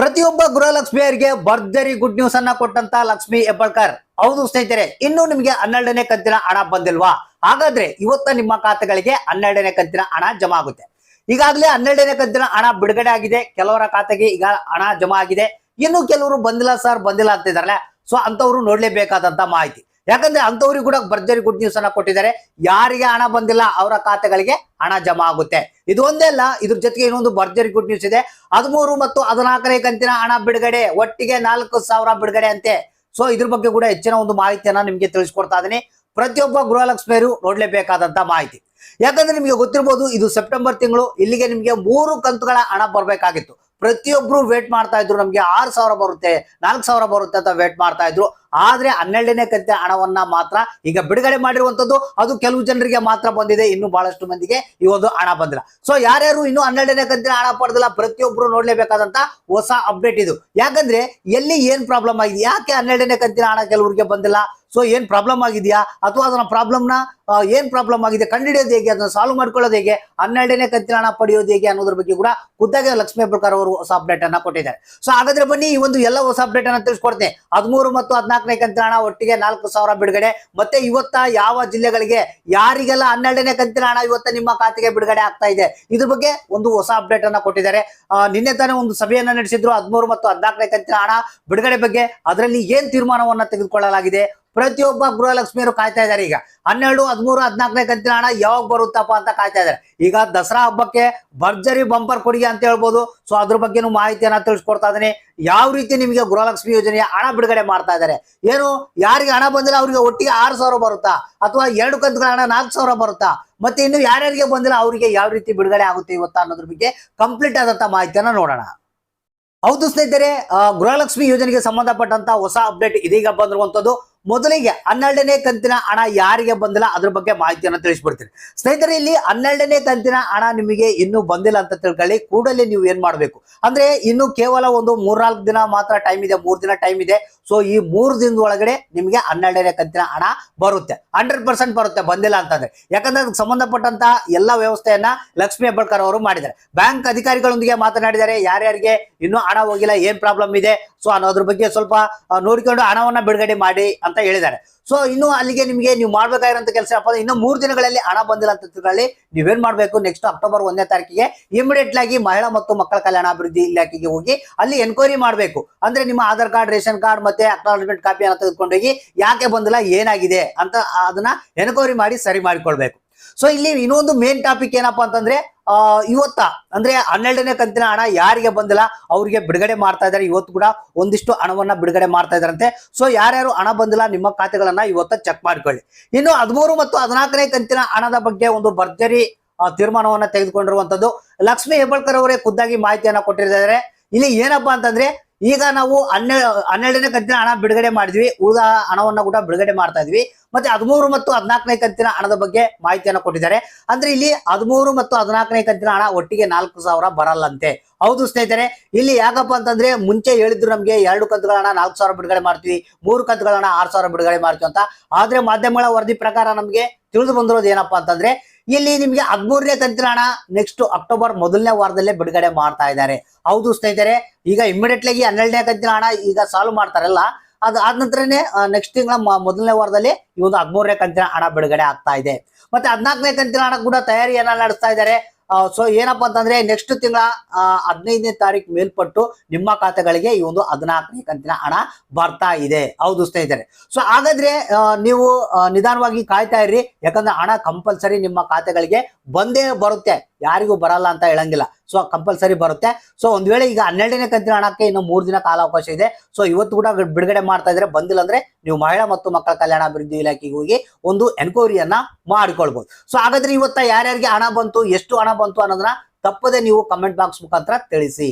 ಪ್ರತಿಯೊಬ್ಬ ಗೃಹಲಕ್ಷ್ಮಿಯರಿಗೆ ಭರ್ಜರಿ good news ಅನ್ನ ಕೊಟ್ಟಂತ ಲಕ್ಷ್ಮಿ ಹೆಬ್ಬಾಳ್ಕರ್. ಹೌದು ಸ್ನೇಹಿತರೆ, ಇನ್ನು ನಿಮಗೆ 12ನೇ ಕಂತಿನ ಹಣ ಬಂದಿಲ್ವಾ? ಹಾಗಾದ್ರೆ ಇವತ್ತ ನಿಮ್ಮ ಖಾತೆಗಳಿಗೆ 12ನೇ ಕಂತಿನ ಹಣ ಜಮಾ ಆಗುತ್ತೆ. ಈಗಾಗಲೇ 12ನೇ ಕಂತಿನ ಹಣ ಬಿಡುಗಡೆ ಆಗಿದೆ. ಕೆಲವರ ಖಾತೆಗೆ ಈಗ ಹಣ ಜಮಾ ಆಗಿದೆ. ಇನ್ನು ಕೆಲವರು ಬಂದಿಲ್ಲ ಸರ್ ಬಂದಿಲ್ಲ ಅಂತಿದಾರಲ್ಲ, ಸೊ ಅಂತವ್ರು ನೋಡ್ಲೇಬೇಕಾದಂತ ಮಾಹಿತಿ. ಯಾಕಂದ್ರೆ ಅಂತವ್ರಿಗೆ ಕೂಡ ಭರ್ಜರಿ ಗುಡ್ ನ್ಯೂಸ್ ಅನ್ನ ಕೊಟ್ಟಿದ್ದಾರೆ. ಯಾರಿಗೆ ಹಣ ಬಂದಿಲ್ಲ ಅವರ ಖಾತೆಗಳಿಗೆ ಹಣ ಜಮಾ ಆಗುತ್ತೆ. ಇದು ಒಂದೇ ಅಲ್ಲ, ಇದ್ರ ಜೊತೆಗೆ ಇನ್ನೊಂದು ಭರ್ಜರಿ ಗುಡ್ ನ್ಯೂಸ್ ಇದೆ. 13 ಮತ್ತು 14ನೇ ಕಂತಿನ ಹಣ ಬಿಡುಗಡೆ, ಒಟ್ಟಿಗೆ 4,000 ಬಿಡುಗಡೆ ಅಂತೆ. ಸೊ ಇದ್ರ ಬಗ್ಗೆ ಕೂಡ ಹೆಚ್ಚಿನ ಒಂದು ಮಾಹಿತಿಯನ್ನ ನಿಮ್ಗೆ ತಿಳಿಸ್ಕೊಡ್ತಾ ಇದೀನಿ. ಪ್ರತಿಯೊಬ್ಬ ಗೃಹಲಕ್ಷ್ಮಿಯರು ನೋಡ್ಲೇಬೇಕಾದಂತ ಮಾಹಿತಿ. ಯಾಕಂದ್ರೆ ನಿಮ್ಗೆ ಗೊತ್ತಿರಬಹುದು, ಇದು ಸೆಪ್ಟೆಂಬರ್ ತಿಂಗಳು. ಇಲ್ಲಿಗೆ ನಿಮ್ಗೆ 3 ಕಂತುಗಳ ಹಣ ಬರ್ಬೇಕಾಗಿತ್ತು. ಪ್ರತಿಯೊಬ್ರು ವೇಟ್ ಮಾಡ್ತಾ ಇದ್ರು, ನಮ್ಗೆ 6,000 ಬರುತ್ತೆ 4,000 ಬರುತ್ತೆ ಅಂತ ವೇಟ್ ಮಾಡ್ತಾ ಇದ್ರು. ಆದ್ರೆ 12ನೇ ಕಂತಿನ ಹಣವನ್ನ ಮಾತ್ರ ಈಗ ಬಿಡುಗಡೆ ಮಾಡಿರುವಂತದ್ದು. ಅದು ಕೆಲವು ಜನರಿಗೆ ಮಾತ್ರ ಬಂದಿದೆ, ಇನ್ನು ಬಹಳಷ್ಟು ಮಂದಿಗೆ ಈ ಒಂದು ಹಣ ಬಂದಿಲ್ಲ. ಸೊ ಯಾರ್ಯಾರು ಇನ್ನು 12ನೇ ಕಂತಿನ ಹಣ ಪಡೆದಿಲ್ಲ, ಪ್ರತಿಯೊಬ್ರು ನೋಡ್ಲೇಬೇಕಾದಂತ ಹೊಸ ಅಪ್ಡೇಟ್ ಇದು. ಯಾಕಂದ್ರೆ ಎಲ್ಲಿ ಏನ್ ಪ್ರಾಬ್ಲಮ್ ಆಗಿದೆ, ಯಾಕೆ 12ನೇ ಕಂತಿನ ಹಣ ಕೆಲವರಿಗೆ ಬಂದಿಲ್ಲ, ಸೊ ಏನ್ ಪ್ರಾಬ್ಲಮ್ ಆಗಿದೆಯಾ ಅಥವಾ ಅದನ್ನ ಪ್ರಾಬ್ಲಮ್ನ ಏನ್ ಪ್ರಾಬ್ಲಮ್ ಆಗಿದೆ ಕಂಡುಹಿಡಿಯೋದು ಹೇಗೆ, ಅದನ್ನ ಸಾಲ್ವ್ ಮಾಡ್ಕೊಳ್ಳೋದು ಹೇಗೆ, 12ನೇ ಕಂತಿನ ಹಣ ಪಡೆಯೋದು ಹೇಗೆ ಅನ್ನೋದ್ರ ಬಗ್ಗೆ ಕೂಡ ಖುದ್ದಾಗಿ ಲಕ್ಷ್ಮಿ ಹೆಬ್ಬಾಳ್ಕರ್ ಅವರು ಹೊಸ ಅಪ್ಡೇಟ್ ಅನ್ನ ಕೊಟ್ಟಿದ್ದಾರೆ. ಸೊ ಹಾಗಾದ್ರೆ ಬನ್ನಿ ಈ ಒಂದು ಎಲ್ಲ ಹೊಸ ಅಪ್ಡೇಟ್ ಅನ್ನ ತಿಳಿಸ್ಕೊಡ್ತೇನೆ. 13 ಮತ್ತು 14ನೇ ಕಂತಿನ ಹಣ ಒಟ್ಟಿಗೆ 4,000 ಬಿಡುಗಡೆ. ಮತ್ತೆ ಇವತ್ತ ಯಾವ ಜಿಲ್ಲೆಗಳಿಗೆ ಯಾರಿಗೆಲ್ಲ 12ನೇ ಕಂತಿನ ಹಣ ಇವತ್ತ ನಿಮ್ಮ ಖಾತೆಗೆ ಬಿಡುಗಡೆ ಆಗ್ತಾ ಇದೆ, ಇದ್ರ ಬಗ್ಗೆ ಒಂದು ಹೊಸ ಅಪ್ಡೇಟ್ ಅನ್ನ ಕೊಟ್ಟಿದ್ದಾರೆ. ನಿನ್ನೆ ತಾನೇ ಒಂದು ಸಭೆಯನ್ನ ನಡೆಸಿದ್ರು 13 ಮತ್ತು 14ನೇ ಕಂತಿನ ಹಣ ಬಿಡುಗಡೆ ಬಗ್ಗೆ. ಅದರಲ್ಲಿ ಏನ್ ತೀರ್ಮಾನವನ್ನ ತೆಗೆದುಕೊಳ್ಳಲಾಗಿದೆ, ಪ್ರತಿಯೊಬ್ಬ ಗೃಹಲಕ್ಷ್ಮಿಯರು ಕಾಯ್ತಾ ಇದ್ದಾರೆ. ಈಗ 12, 13, 14ನೇ ಕಂತಿನ ಹಣ ಯಾವಾಗ ಬರುತ್ತಪ್ಪ ಅಂತ ಕಾಯ್ತಾ ಇದ್ದಾರೆ. ಈಗ ದಸರಾ ಹಬ್ಬಕ್ಕೆ ಭರ್ಜರಿ ಬಂಪರ್ ಕೊಡುಗೆ ಅಂತ ಹೇಳ್ಬೋದು. ಸೊ ಅದ್ರ ಬಗ್ಗೆನೂ ಮಾಹಿತಿಯನ್ನ ತಿಳಿಸ್ಕೊಡ್ತಾ ಇದ್ದೀನಿ. ಯಾವ ರೀತಿ ನಿಮಗೆ ಗೃಹಲಕ್ಷ್ಮಿ ಯೋಜನೆಯ ಹಣ ಬಿಡುಗಡೆ ಮಾಡ್ತಾ ಇದ್ದಾರೆ, ಏನು ಯಾರಿಗೆ ಹಣ ಬಂದಿಲ್ಲ ಅವರಿಗೆ ಒಟ್ಟಿಗೆ 6,000 ಬರುತ್ತಾ, ಅಥವಾ 2 ಕಂತುಗಳ ಹಣ 4,000 ಬರುತ್ತಾ, ಮತ್ತೆ ಇನ್ನು ಯಾರ್ಯಾರಿಗೆ ಬಂದಿಲ್ಲ ಅವರಿಗೆ ಯಾವ ರೀತಿ ಬಿಡುಗಡೆ ಆಗುತ್ತೆ ಇವತ್ತ ಅನ್ನೋದ್ರ ಬಗ್ಗೆ ಕಂಪ್ಲೀಟ್ ಆದಂತ ಮಾಹಿತಿಯನ್ನ ನೋಡೋಣ. ಹೌದು ಸ್ನೇಹಿತರೆ, ಗೃಹಲಕ್ಷ್ಮಿ ಯೋಜನೆಗೆ ಸಂಬಂಧಪಟ್ಟಂತ ಹೊಸ ಅಪ್ಡೇಟ್ ಇದೀಗ ಬಂದಿರುವಂತದ್ದು. ಮೊದಲಿಗೆ 12ನೇ ಕಂತಿನ ಹಣ ಯಾರಿಗೆ ಬಂದಿಲ್ಲ ಅದ್ರ ಬಗ್ಗೆ ಮಾಹಿತಿಯನ್ನು ತಿಳಿಸ್ಬಿಡ್ತೀನಿ ಸ್ನೇಹಿತರೆ. ಇಲ್ಲಿ 12ನೇ ಕಂತಿನ ಹಣ ನಿಮಗೆ ಇನ್ನೂ ಬಂದಿಲ್ಲ ಅಂತ ತಿಳ್ಕೊಳ್ಳಿ. ಕೂಡಲೇ ನೀವು ಏನ್ ಮಾಡ್ಬೇಕು ಅಂದ್ರೆ, ಇನ್ನು ಕೇವಲ ಒಂದು 3-4 ದಿನ ಮಾತ್ರ ಟೈಮ್ ಇದೆ, 3 ದಿನ ಟೈಮ್ ಇದೆ. ಸೊ ಈ 3 ದಿನದ ಒಳಗಡೆ ನಿಮಗೆ 12ನೇ ಕಂತಿನ ಹಣ ಬರುತ್ತೆ, 100% ಬರುತ್ತೆ ಬಂದಿಲ್ಲ ಅಂತಂದ್ರೆ. ಯಾಕಂದ್ರೆ ಅದಕ್ಕೆ ಸಂಬಂಧಪಟ್ಟಂತ ಎಲ್ಲಾ ವ್ಯವಸ್ಥೆಯನ್ನ ಲಕ್ಷ್ಮಿ ಹೆಬ್ಬಾಳ್ಕರ್ ಅವರು ಮಾಡಿದ್ದಾರೆ. ಬ್ಯಾಂಕ್ ಅಧಿಕಾರಿಗಳೊಂದಿಗೆ ಮಾತನಾಡಿದ್ದಾರೆ. ಯಾರ್ಯಾರಿಗೆ ಇನ್ನೂ ಹಣ ಹೋಗಿಲ್ಲ, ಏನ್ ಪ್ರಾಬ್ಲಮ್ ಇದೆ, ಸೊ ಅನ್ನೋದ್ರ ಬಗ್ಗೆ ಸ್ವಲ್ಪ ನೋಡಿಕೊಂಡು ಹಣವನ್ನ ಬಿಡುಗಡೆ ಮಾಡಿ ಅಂತ ಹೇಳಿದ್ದಾರೆ. ಸೊ ಇನ್ನು ಅಲ್ಲಿಗೆ ನಿಮಗೆ ನೀವು ಮಾಡ್ಬೇಕಾಗಿರೋಂಥ ಕೆಲಸ ಏನಪ್ಪ, ಇನ್ನು 3 ದಿನಗಳಲ್ಲಿ ಹಣ ಬಂದಿಲ್ಲ ಅಂತ ತಿಳ್ಕೊಳ್ಳಿ. ನೀವೇನ್ ಮಾಡ್ಬೇಕು, ನೆಕ್ಸ್ಟ್ ಅಕ್ಟೋಬರ್ 1ನೇ ತಾರೀಕಿಗೆ ಇಮಿಡಿಯೇಟ್ ಆಗಿ ಮಹಿಳಾ ಮತ್ತು ಮಕ್ಕಳ ಕಲ್ಯಾಣ ಅಭಿವೃದ್ಧಿ ಇಲಾಖೆಗೆ ಹೋಗಿ ಅಲ್ಲಿ ಎನ್ಕ್ವೈರಿ ಮಾಡ್ಬೇಕು. ಅಂದ್ರೆ ನಿಮ್ಮ ಆಧಾರ್ ಕಾರ್ಡ್, ರೇಷನ್ ಕಾರ್ಡ್ ಮತ್ತೆ ಅಕ್ನಾಲಜ್ಮೆಂಟ್ ಕಾಪಿ ಅನ್ನ ತೆಗೆದುಕೊಂಡೋಗಿ ಯಾಕೆ ಬಂದಿಲ್ಲ, ಏನಾಗಿದೆ ಅಂತ ಅದನ್ನ ಎನ್ಕ್ವೈರಿ ಮಾಡಿ ಸರಿ ಮಾಡಿಕೊಳ್ಬೇಕು. ಸೊ ಇಲ್ಲಿ ಇನ್ನೊಂದು ಮೇನ್ ಟಾಪಿಕ್ ಏನಪ್ಪಾ ಅಂತಂದ್ರೆ, ಇವತ್ತ ಅಂದ್ರೆ 12ನೇ ಕಂತಿನ ಹಣ ಯಾರಿಗೆ ಬಂದಿಲ್ಲ ಅವರಿಗೆ ಬಿಡುಗಡೆ ಮಾಡ್ತಾ ಇದ್ದಾರೆ. ಇವತ್ತು ಕೂಡ ಒಂದಿಷ್ಟು ಹಣವನ್ನ ಬಿಡುಗಡೆ ಮಾಡ್ತಾ ಇದ್ದಾರಂತೆ. ಸೊ ಯಾರ್ಯಾರು ಹಣ ಬಂದಿಲ್ಲ ನಿಮ್ಮ ಖಾತೆಗಳನ್ನ ಇವತ್ತ ಚೆಕ್ ಮಾಡ್ಕೊಳ್ಳಿ. ಇನ್ನು 13 ಮತ್ತು 14ನೇ ಕಂತಿನ ಹಣದ ಬಗ್ಗೆ ಒಂದು ಭರ್ಜರಿ ತೀರ್ಮಾನವನ್ನ ತೆಗೆದುಕೊಂಡಿರುವಂತದ್ದು ಲಕ್ಷ್ಮಿ ಹೆಬ್ಬಾಳ್ಕರ್ ಅವರೇ ಖುದ್ದಾಗಿ ಮಾಹಿತಿಯನ್ನ ಕೊಟ್ಟಿದ್ದಾರೆ. ಇಲ್ಲಿ ಏನಪ್ಪಾ ಅಂತಂದ್ರೆ, ಈಗ ನಾವು 12ನೇ ಕಂತಿನ ಹಣ ಬಿಡುಗಡೆ ಮಾಡಿದ್ವಿ, ಉಳಿದ ಹಣವನ್ನ ಕೂಡ ಬಿಡುಗಡೆ ಮಾಡ್ತಾ ಇದ್ವಿ. ಮತ್ತೆ 13 ಮತ್ತು 14ನೇ ಕಂತಿನ ಹಣದ ಬಗ್ಗೆ ಮಾಹಿತಿಯನ್ನ ಕೊಟ್ಟಿದ್ದಾರೆ. ಅಂದ್ರೆ ಇಲ್ಲಿ 13 ಮತ್ತು 14ನೇ ಕಂತಿನ ಹಣ ಒಟ್ಟಿಗೆ 4,000 ಬರಲ್ಲಂತೆ. ಹೌದು ಸ್ನೇಹಿತರೆ, ಇಲ್ಲಿ ಯಾಕಪ್ಪ ಅಂತಂದ್ರೆ ಮುಂಚೆ ಹೇಳಿದ್ರು ನಮ್ಗೆ 2 ಕಂತುಗಳ ಹಣ 4,000 ಬಿಡುಗಡೆ ಮಾಡ್ತೀವಿ, 3 ಕಂತುಗಳ ಹಣ 6,000 ಬಿಡುಗಡೆ ಮಾಡ್ತೀವಿ ಅಂತ. ಆದ್ರೆ ಮಾಧ್ಯಮಗಳ ವರದಿ ಪ್ರಕಾರ ನಮ್ಗೆ ತಿಳಿದು ಬಂದಿರೋದು ಏನಪ್ಪಾ ಅಂತಂದ್ರೆ, ಇಲ್ಲಿ ನಿಮ್ಗೆ 13ನೇ ಕಂತಿನ ಹಣ ನೆಕ್ಸ್ಟ್ ಅಕ್ಟೋಬರ್ 1ನೇ ವಾರದಲ್ಲೇ ಬಿಡುಗಡೆ ಮಾಡ್ತಾ ಇದ್ದಾರೆ. ಹೌದು ಸ್ನೇಹಿತರೆ, ಈಗ ಇಮಿಡಿಯೇಟ್ ಆಗಿ 12ನೇ ಕಂತಿನ ಹಣ ಈಗ ಸಾಲ್ವ್ ಮಾಡ್ತಾರಲ್ಲ, ಅದು ಆದ ನಂತರನೇ ನೆಕ್ಸ್ಟ್ ತಿಂಗಳ 1ನೇ ವಾರದಲ್ಲಿ ಈ ಒಂದು 13ನೇ ಕಂತಿನ ಹಣ ಬಿಡುಗಡೆ ಆಗ್ತಾ ಇದೆ. ಮತ್ತೆ 14ನೇ ಕಂತಿನ ಹಣ ಕೂಡ ತಯಾರಿಯನ್ನ ನಡೆಸ್ತಾ ಇದ್ದಾರೆ. ಸೊ ಏನಪ್ಪಾ ಅಂತಂದ್ರೆ, ನೆಕ್ಸ್ಟ್ ತಿಂಗಳ 15ನೇ ತಾರೀಕು ಮೇಲ್ಪಟ್ಟು ನಿಮ್ಮ ಖಾತೆಗಳಿಗೆ ಈ ಒಂದು 14ನೇ ಕಂತಿನ ಹಣ ಬರ್ತಾ ಇದೆ. ಹೌದು ಸ್ನೇಹಿತರೆ, ಸೊ ಹಾಗಾದ್ರೆ ನೀವು ನಿಧಾನವಾಗಿ ಕಾಯ್ತಾ ಇರ್ರಿ. ಯಾಕಂದ್ರೆ ಹಣ ಕಂಪಲ್ಸರಿ ನಿಮ್ಮ ಖಾತೆಗಳಿಗೆ ಬಂದೇ ಬರುತ್ತೆ, ಯಾರಿಗೂ ಬರಲ್ಲ ಅಂತ ಹೇಳಂಗಿಲ್ಲ. ಸೊ ಕಂಪಲ್ಸರಿ ಬರುತ್ತೆ. ಸೊ ಒಂದ್ ವೇಳೆ ಈಗ 12ನೇ ಕಂತಿನ ಹಣಕ್ಕೆ ಇನ್ನು 3 ದಿನ ಕಾಲಾವಕಾಶ ಇದೆ. ಸೊ ಇವತ್ತು ಕೂಡ ಬಿಡುಗಡೆ ಮಾಡ್ತಾ ಇದ್ರೆ, ಬಂದಿಲ್ಲ ಅಂದ್ರೆ ನೀವು ಮಹಿಳಾ ಮತ್ತು ಮಕ್ಕಳ ಕಲ್ಯಾಣ ಅಭಿವೃದ್ಧಿ ಇಲಾಖೆಗೆ ಹೋಗಿ ಒಂದು ಎನ್ಕ್ವೈರಿಯನ್ನ ಮಾಡಿಕೊಳ್ಬಹುದು. ಸೊ ಹಾಗಾದ್ರೆ ಇವತ್ತ ಯಾರ್ಯಾರಿಗೆ ಹಣ ಬಂತು, ಎಷ್ಟು ಹಣ ಬಂತು ಅನ್ನೋದನ್ನ ತಪ್ಪದೆ ನೀವು ಕಮೆಂಟ್ ಬಾಕ್ಸ್ ಮುಖಾಂತರ ತಿಳಿಸಿ.